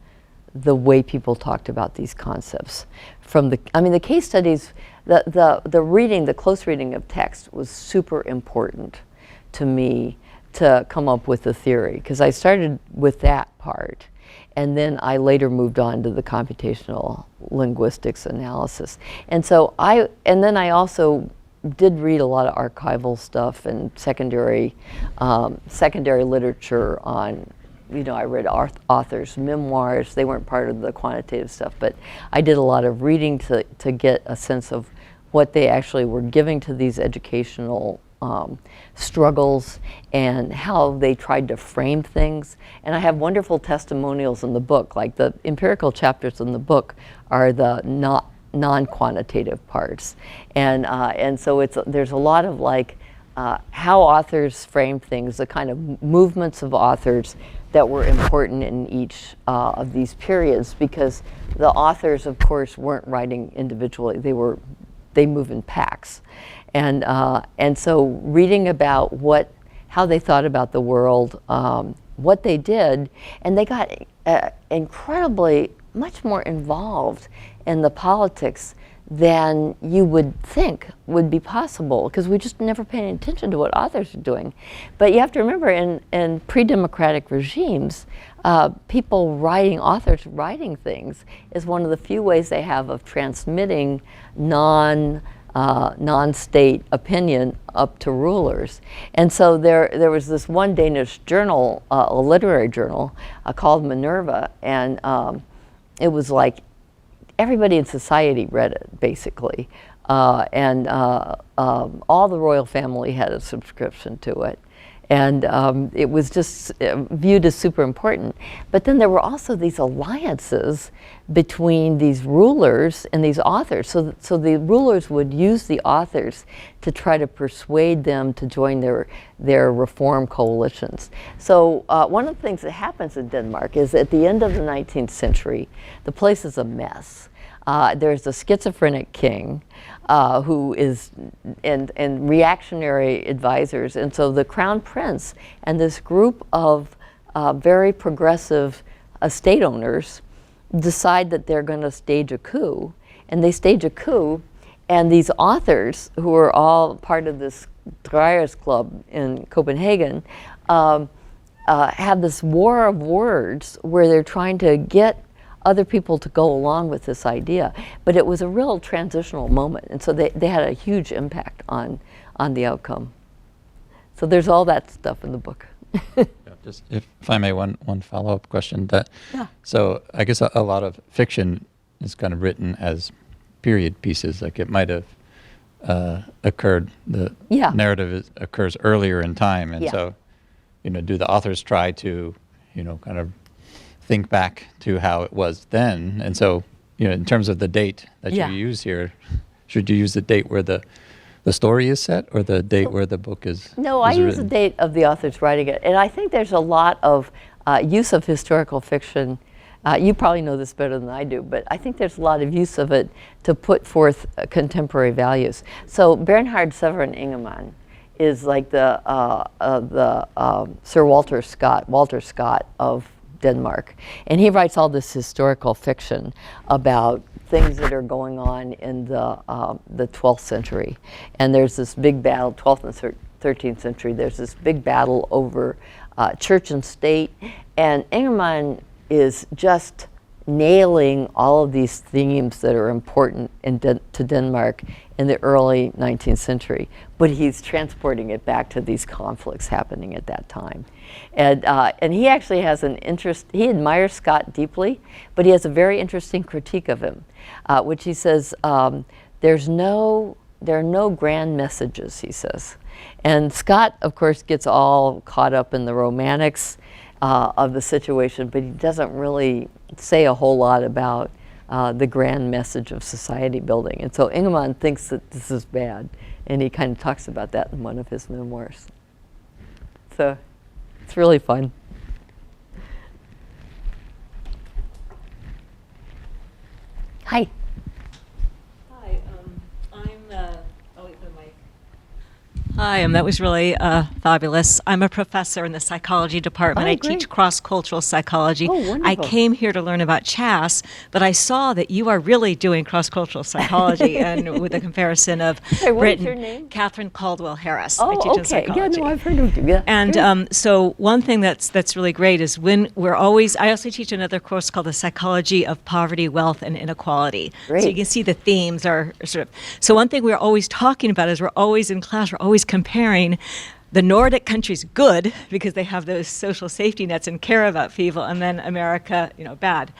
the way people talked about these concepts. The case studies, the reading, the close reading of text was super important to me to come up with a theory, because I started with that part, and then I later moved on to the computational linguistics analysis. And then I also did read a lot of archival stuff and secondary literature on I read authors' memoirs. They weren't part of the quantitative stuff, but I did a lot of reading to get a sense of what they actually were giving to these educational struggles and how they tried to frame things. And I have wonderful testimonials in the book, like the empirical chapters in the book are the non-quantitative parts. And so there's a lot of like how authors frame things, the kind of movements of authors that were important in each of these periods, because the authors, of course, weren't writing individually. They move in packs. And so reading about how they thought about the world, what they did, and they got incredibly much more involved in the politics than you would think would be possible, because we just never paid any attention to what authors are doing. But you have to remember, in pre-democratic regimes, authors writing things is one of the few ways they have of transmitting non-state opinion up to rulers. And so there was this one Danish journal, a literary journal called Minerva, and it was like everybody in society read it, basically. And all the royal family had a subscription to it. And it was just viewed as super important. But then there were also these alliances between these rulers and these authors. So the rulers would use the authors to try to persuade them to join their reform coalitions. So one of the things that happens in Denmark is at the end of the 19th century, the place is a mess. There's a schizophrenic king who is, and reactionary advisors. And so the crown prince and this group of very progressive estate owners decide that they're going to stage a coup. And they stage a coup, and these authors, who are all part of this Dreyers Club in Copenhagen, have this war of words where they're trying to get other people to go along with this idea. But it was a real transitional moment, and so they had a huge impact on the outcome. So there's all that stuff in the book. Just if I may, one follow-up question. Yeah. So I guess a lot of fiction is kind of written as period pieces, like it might have occurred, the narrative occurs earlier in time, and so, do the authors try to, kind of think back to how it was then? And so, in terms of the date that you use here, should you use the date where the story is set, or the date where the book is No, I use the date of the authors writing it. And I think there's a lot of use of historical fiction. You probably know this better than I do, but I think there's a lot of use of it to put forth contemporary values. So Bernhard Severin Ingemann is like the Sir Walter Scott of Denmark. And he writes all this historical fiction about things that are going on in the 12th century. And there's this big battle, 12th and 13th century, there's this big battle over church and state. And Ingemann is just nailing all of these themes that are important to Denmark in the early 19th century. But he's transporting it back to these conflicts happening at that time. And he actually has an interest, he admires Scott deeply, but he has a very interesting critique of him, which he says, there are no grand messages, he says. And Scott, of course, gets all caught up in the romantics of the situation, but he doesn't really say a whole lot about the grand message of society building. And so Ingemann thinks that this is bad, and he kind of talks about that in one of his memoirs. So it's really fun. Hi. Hi, Hi, that was really fabulous. I'm a professor in the psychology department. I teach cross-cultural psychology. Oh, wonderful. I came here to learn about CHASS, but I saw that you are really doing cross-cultural psychology, and with a comparison of What Britain. is your name? Catherine Caldwell-Harris. Oh, I teach in okay. psychology. Yeah, no, I've heard of you. Yeah. And so one thing that's really great is when we're always, I also teach another course called the Psychology of Poverty, Wealth, and Inequality. Great. So you can see the themes are sort of, so one thing we're always talking about is we're always in class, we're always comparing the Nordic countries good because they have those social safety nets and care about people, and then America, bad.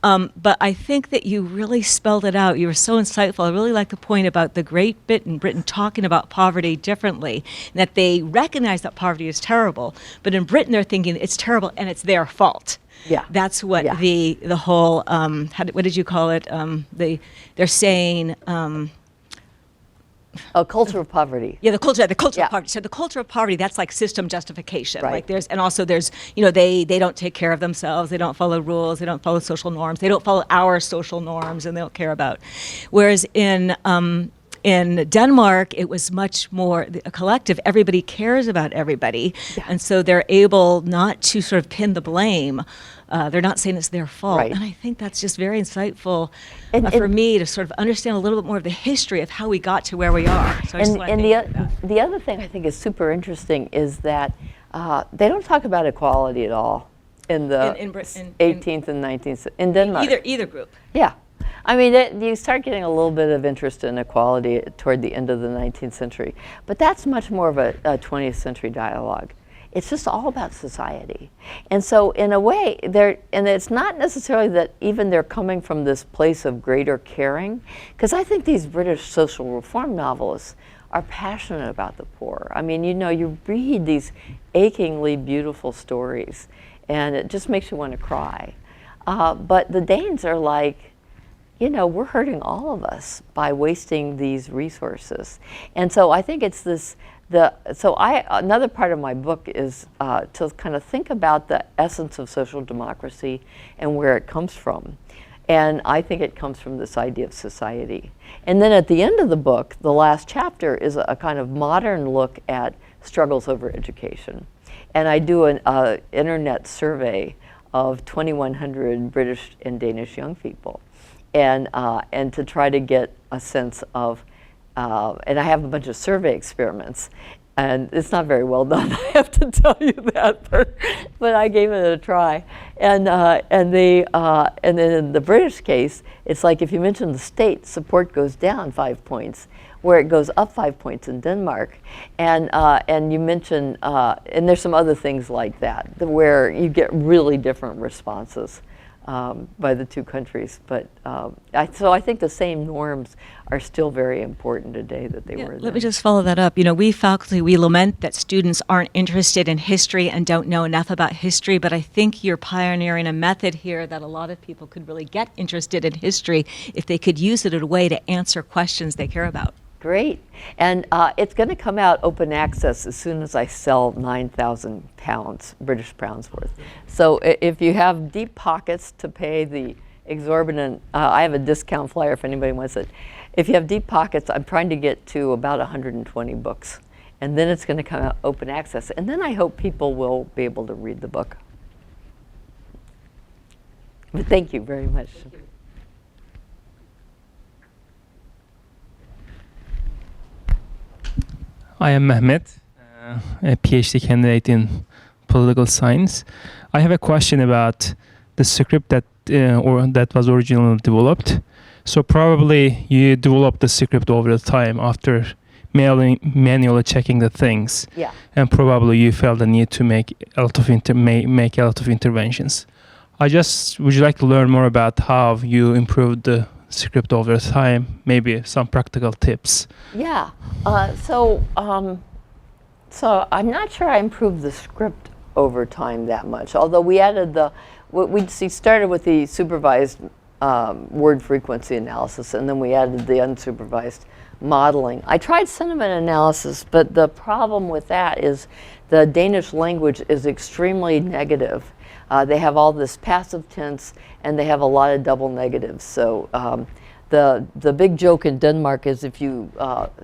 But I think that you really spelled it out. You were so insightful. I really like the point about the Great Britain talking about poverty differently, and that they recognize that poverty is terrible, but in Britain they're thinking it's terrible and it's their fault. Yeah. That's what Yeah. the whole, what did you call it? They're saying, A culture of poverty. yeah, the culture Yeah. of poverty. So the culture of poverty, that's like system justification. Right. Like there's they don't take care of themselves. They don't follow rules. They don't follow social norms. They don't follow our social norms, and they don't care about. Whereas in Denmark, it was much more a collective. Everybody cares about everybody, and so they're able not to sort of pin the blame. They're not saying it's their fault. Right. And I think that's just very insightful And- for and- me to sort of understand a little bit more of the history of how we got to where we are. So I just want to And thank you for that. the other thing I think is super interesting is that they don't talk about equality at all in the In Brit- in- 18th and 19th in Denmark. Either group. Yeah. I mean, you start getting a little bit of interest in equality toward the end of the 19th century, but that's much more of a 20th century dialogue. It's just all about society. And so in a way, and it's not necessarily that even they're coming from this place of greater caring, because I think these British social reform novelists are passionate about the poor. I mean, you read these achingly beautiful stories, and it just makes you want to cry. But the Danes are like, we're hurting all of us by wasting these resources. And so I think it's this, another part of my book is to kind of think about the essence of social democracy and where it comes from. And I think it comes from this idea of society. And then at the end of the book, the last chapter is a kind of modern look at struggles over education. And I do an internet survey of 2,100 British and Danish young people. And to try to get a sense of, and I have a bunch of survey experiments, and it's not very well done, I have to tell you that, but I gave it a try. And then in the British case, it's like if you mention the state, support goes down 5 points, where it goes up 5 points in Denmark. And you mention, and there's some other things like that, where you get really different responses. By the two countries, but so I think the same norms are still very important today that they were then. Let me just follow that up. We faculty, we lament that students aren't interested in history and don't know enough about history, but I think you're pioneering a method here that a lot of people could really get interested in history if they could use it as a way to answer questions they care about. Great. And it's going to come out open access as soon as I sell 9,000 British pounds worth. So if you have deep pockets to pay the exorbitant, I have a discount flyer if anybody wants it. If you have deep pockets, I'm trying to get to about 120 books. And then it's going to come out open access. And then I hope people will be able to read the book. But thank you very much. I am Mehmet, a PhD candidate in political science. I have a question about the script that was originally developed. So probably you developed the script over the time after manually checking the things. Yeah. And probably you felt the need to make a lot of interventions. Would you like to learn more about how you improved the script over time, maybe some practical tips? Yeah. So I'm not sure I improved the script over time that much. Although we added we started with the supervised word frequency analysis, and then we added the unsupervised modeling. I tried sentiment analysis, but the problem with that is the Danish language is extremely negative. They have all this passive tense, and they have a lot of double negatives. So the big joke in Denmark is if you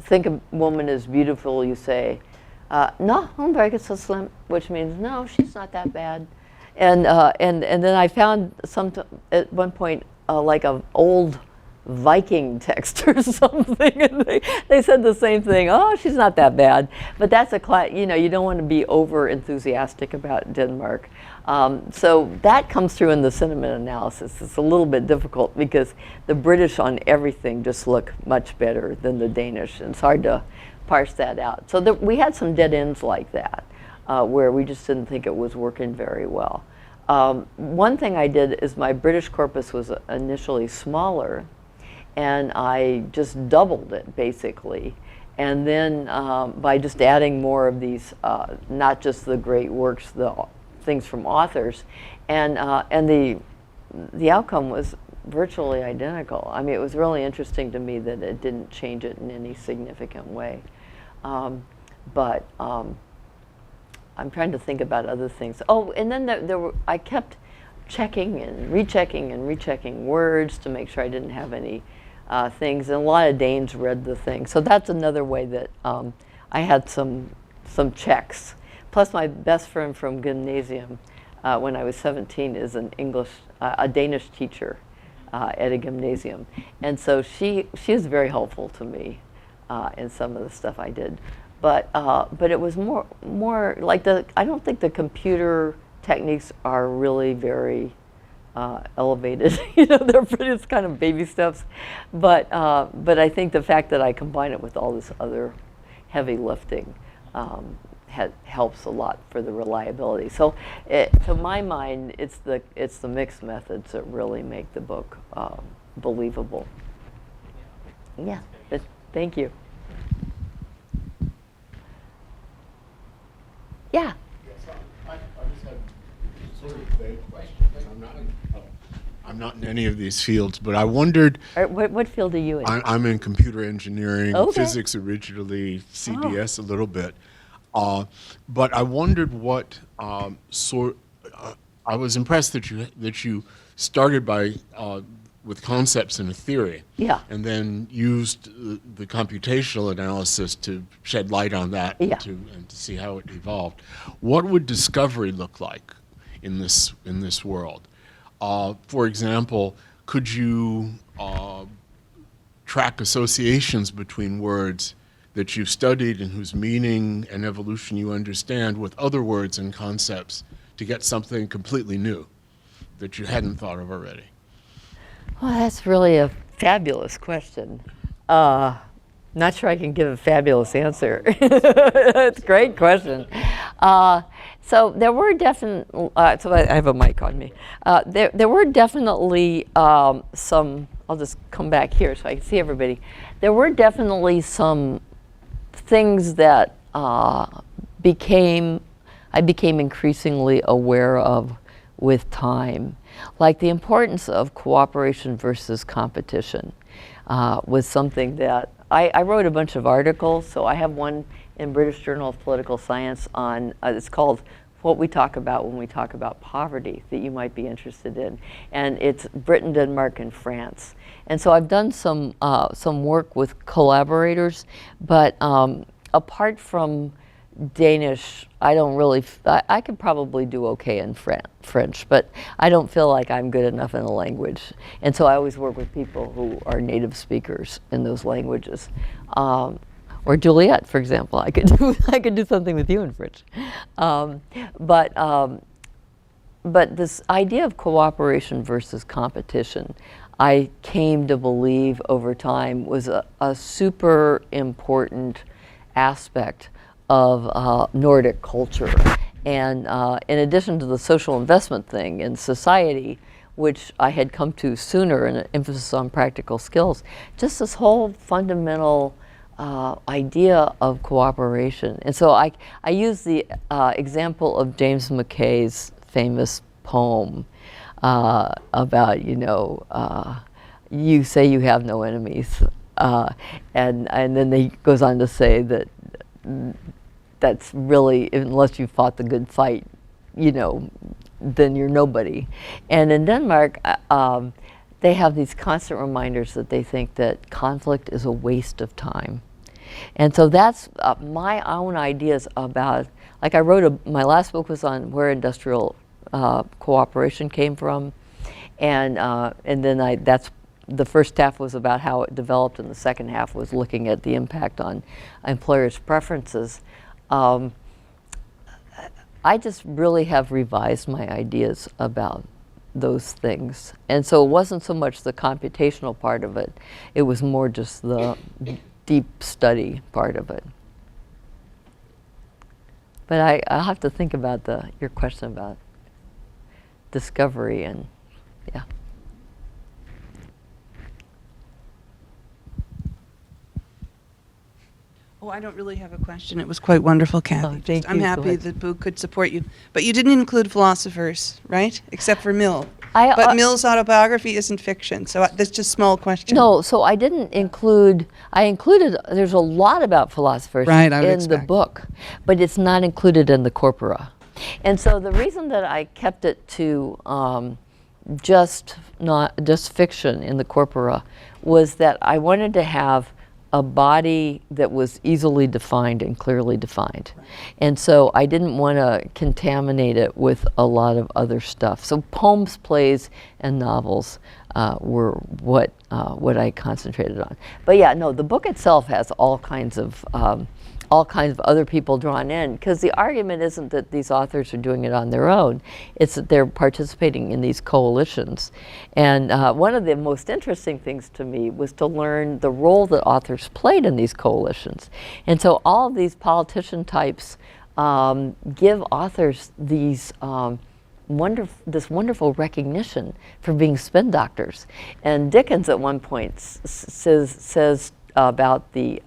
think a woman is beautiful, you say, "No, hun er ikke så slim," which means no, she's not that bad. And then I found at one point like an old Viking text or something, and they said the same thing. Oh, she's not that bad. But that's you don't want to be over enthusiastic about Denmark. So that comes through in the sentiment analysis. It's a little bit difficult because the British on everything just look much better than the Danish. And it's hard to parse that out. So we had some dead ends like that, where we just didn't think it was working very well. One thing I did is my British corpus was initially smaller, and I just doubled it basically. And then by just adding more of these, not just the great works, the things from authors, and the outcome was virtually identical. I mean, it was really interesting to me that it didn't change it in any significant way. But I'm trying to think about other things. Oh, and then I kept checking and rechecking words to make sure I didn't have any things. And a lot of Danes read the thing. So that's another way that I had some checks. Plus, my best friend from gymnasium when I was 17 is a Danish teacher at a gymnasium. And so she was very helpful to me in some of the stuff I did. But it was more like I don't think the computer techniques are really very elevated. You know, it's kind of baby steps. But I think the fact that I combine it with all this other heavy lifting helps a lot for the reliability. So to my mind, it's the mixed methods that really make the book believable. Yeah, but thank you. Yeah. I just have sort of vague questions. I'm not in any of these fields, but I wondered. What field are you in? I'm in computer engineering, okay. Physics originally, CDS a little bit. But I wondered what I was impressed that you started by with concepts and a theory, yeah, and then used the computational analysis to shed light on that, yeah, and to see how it evolved. What would discovery look like in this world? For example, could you track associations between words that you've studied and whose meaning and evolution you understand with other words and concepts to get something completely new that you hadn't thought of already? Well, that's really a fabulous question. Not sure I can give a fabulous answer. It's a great question. So there were so I have a mic on me. There were definitely some, I'll just come back here so I can see everybody. There were definitely some things that I became increasingly aware of with time, like the importance of cooperation versus competition was something that I wrote a bunch of articles. So I have one in British Journal of Political Science on, it's called What We Talk About When We Talk About Poverty, that you might be interested in. And it's Britain, Denmark, and France. And so I've done some work with collaborators, but apart from Danish, I don't really, I could probably do okay in French, but I don't feel like I'm good enough in a language. And so I always work with people who are native speakers in those languages. Or Juliet, for example, I could do something with you in French. But this idea of cooperation versus competition, I came to believe over time was a super important aspect of Nordic culture. And in addition to the social investment thing in society, which I had come to sooner, and an emphasis on practical skills, just this whole fundamental idea of cooperation. And so I use the example of James McKay's famous poem about, you say you have no enemies. And then he goes on to say that that's really, unless you fought the good fight, then you're nobody. And in Denmark, they have these constant reminders that they think that conflict is a waste of time. And so that's my own ideas about, like I wrote, my last book was on where industrial cooperation came from. And then that's, the first half was about how it developed, and the second half was looking at the impact on employers' preferences. I just really have revised my ideas about those things. And so it wasn't so much the computational part of it, it was more just the deep study part of it. But I'll have to think about your question about discovery and, yeah. Oh, I don't really have a question. It was quite wonderful, Cathie. Oh, thank I'm you. Go happy ahead. that Boo could support you. But you didn't include philosophers, right? Except for Mill. But Mill's autobiography isn't fiction, so that's just a small question. No, so I didn't include, there's a lot about philosophers Right, I would in the expect. book, but it's not included in the corpora. And so the reason that I kept it to just fiction in the corpora was that I wanted to have a body that was easily defined and clearly defined. And so I didn't want to contaminate it with a lot of other stuff. So poems, plays, and novels were what I concentrated on. But yeah, no, the book itself has all kinds of other people drawn in, because the argument isn't that these authors are doing it on their own, it's that they're participating in these coalitions. And one of the most interesting things to me was to learn the role that authors played in these coalitions. And so all of these politician types give authors these this wonderful recognition for being spin doctors. And Dickens at one point says about the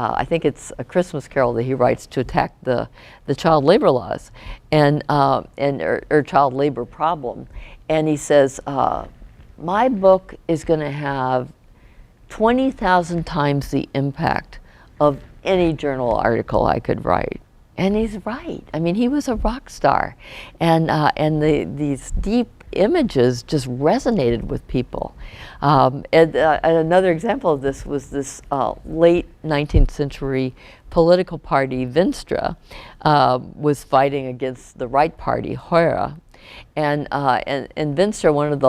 I think it's A Christmas Carol that he writes to attack the child labor laws or child labor problem. And he says, my book is going to have 20,000 times the impact of any journal article I could write. And he's right. I mean, he was a rock star. And these deep images just resonated with people. And another example of this was this late 19th century political party, Venstre, was fighting against the right party, Høyre. And Venstre, one of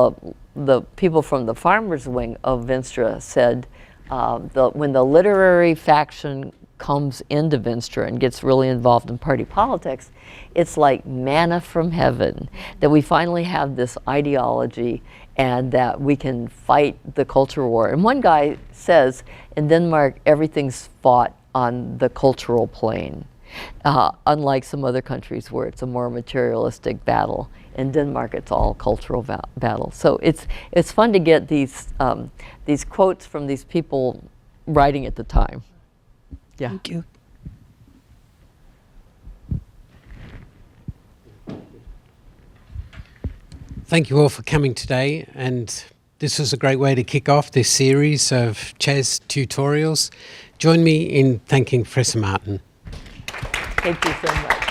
the people from the farmers' wing of Venstre said, when the literary faction comes into Venstre and gets really involved in party politics, it's like manna from heaven, that we finally have this ideology and that we can fight the culture war. And one guy says, in Denmark, everything's fought on the cultural plane, unlike some other countries where it's a more materialistic battle. In Denmark, it's all cultural battle. So it's fun to get these quotes from these people writing at the time. Yeah. Thank you. Thank you all for coming today, and this was a great way to kick off this series of CHASS tutorials. Join me in thanking Professor Martin. Thank you so much.